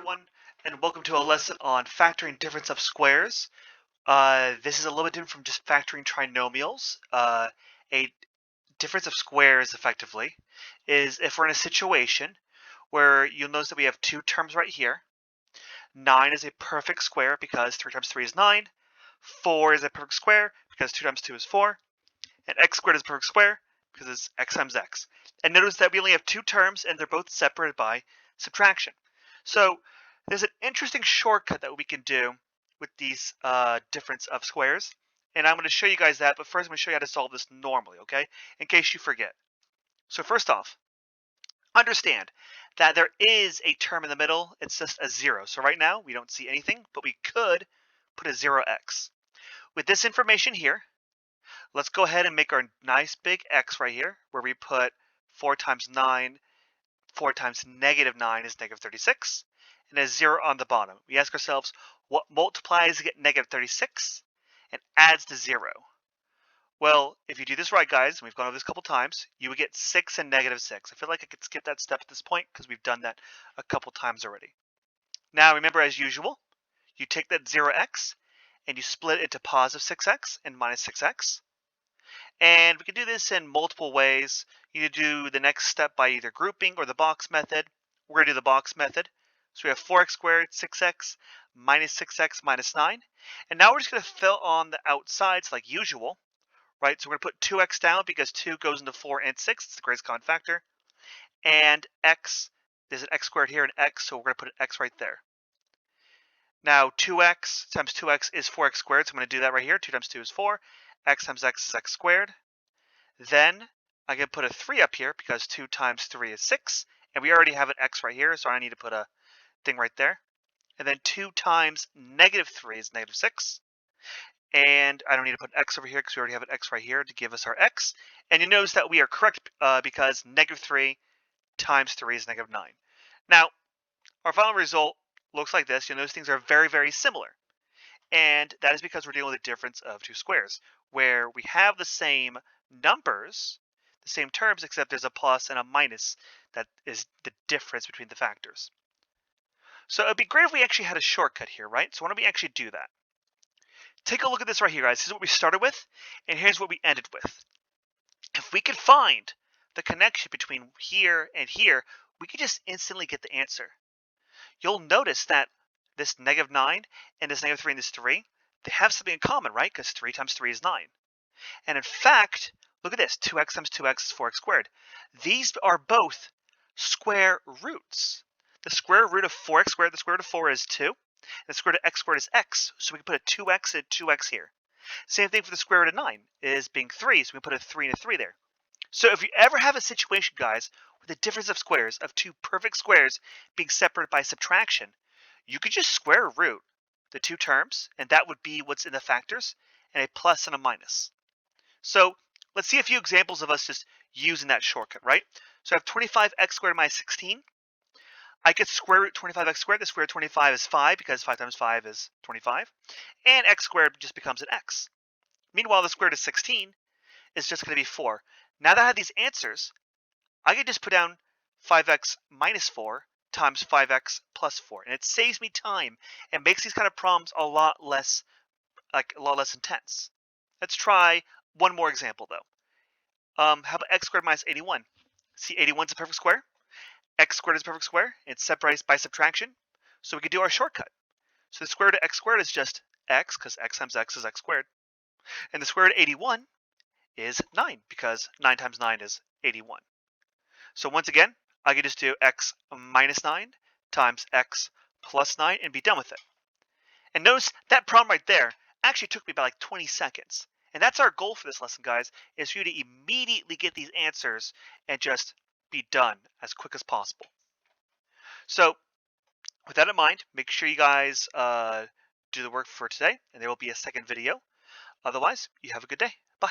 everyone, and welcome to a lesson on factoring difference of squares. This is a little bit different from just factoring trinomials. A difference of squares, effectively, is if we're in a situation where you'll notice that we have two terms right here. 9 is a perfect square because 3 times 3 is 9. 4 is a perfect square because 2 times 2 is 4. And x squared is a perfect square because it's x times x. And notice that we only have two terms and they're both separated by subtraction. So there's an interesting shortcut that we can do with these difference of squares. And I'm going to show you guys that, but first I'm going to show you how to solve this normally, okay? In case you forget. So first off, understand that there is a term in the middle. It's just a 0. So right now we don't see anything, but we could put a 0x. With this information here, let's go ahead and make our nice big x right here, where we put 4 times 9, 4 times negative 9 is negative 36, and a 0 on the bottom. We ask ourselves, what multiplies to get negative 36 and adds to 0? Well, if you do this right, guys, and we've gone over this a couple times, you would get 6 and negative 6. I feel like I could skip that step at this point because we've done that a couple times already. Now, remember, as usual, you take that 0x and you split it into positive 6x and minus 6x. And we can do this in multiple ways. You do the next step by either grouping or the box method. We're going to do the box method. So we have 4x squared, 6x, minus 6x, minus 9. And now we're just going to fill on the outsides like usual, right? So we're going to put 2x down because 2 goes into 4 and 6. It's the greatest common factor. And x, there's an x squared here and x, so we're going to put an x right there. Now 2x times 2x is 4x squared, so I'm going to do that right here. 2 times 2 is 4. X times x is x squared. Then I can put a 3 up here because 2 times 3 is 6. And we already have an x right here, so I need to put a thing right there. And then 2 times negative 3 is negative 6. And I don't need to put an x over here because we already have an x right here to give us our x. And you notice that we are correct because negative 3 times 3 is negative 9. Now, our final result looks like this. You'll notice things are very, very similar. And that is because we're dealing with a difference of two squares, where we have the same numbers, the same terms, except there's a plus and a minus that is the difference between the factors. So it'd be great if we actually had a shortcut here, right? So why don't we actually do that? Take a look at this right here, guys. This is what we started with, and here's what we ended with. If we could find the connection between here and here, we could just instantly get the answer. You'll notice that this negative 9 and this negative 3 and this 3, they have something in common, right? Because 3 times 3 is 9. And in fact, look at this. 2x times 2x is 4x squared. These are both square roots. The square root of 4x squared, the square root of 4 is 2. And the square root of x squared is x. So we can put a 2x and a 2x here. Same thing for the square root of 9 is being 3. So we can put a 3 and a 3 there. So if you ever have a situation, guys, with the difference of squares of two perfect squares being separated by subtraction, you could just square root the two terms, and that would be what's in the factors, and a plus and a minus. So let's see a few examples of us just using that shortcut, right? So I have 25x squared minus 16. I could square root 25x squared. The square root of 25 is 5 because 5 times 5 is 25. And x squared just becomes an x. Meanwhile, the square root of 16 is just going to be 4. Now that I have these answers, I can just put down 5x minus 4 times 5x plus 4, and it saves me time and makes these kind of problems a lot less intense. Let's try one more example though. How about x squared minus 81? See, 81 is a perfect square. X squared is a perfect square. It's separated by subtraction, so we could do our shortcut. So the square root of x squared is just x because x times x is x squared, and the square root of 81 is 9 because 9 times 9 is 81. So once again, I could just do x minus 9 times x plus 9 and be done with it. And notice that problem right there actually took me about like 20 seconds. And that's our goal for this lesson, guys, is for you to immediately get these answers and just be done as quick as possible. So with that in mind, make sure you guys do the work for today, and there will be a second video. Otherwise, you have a good day. Bye.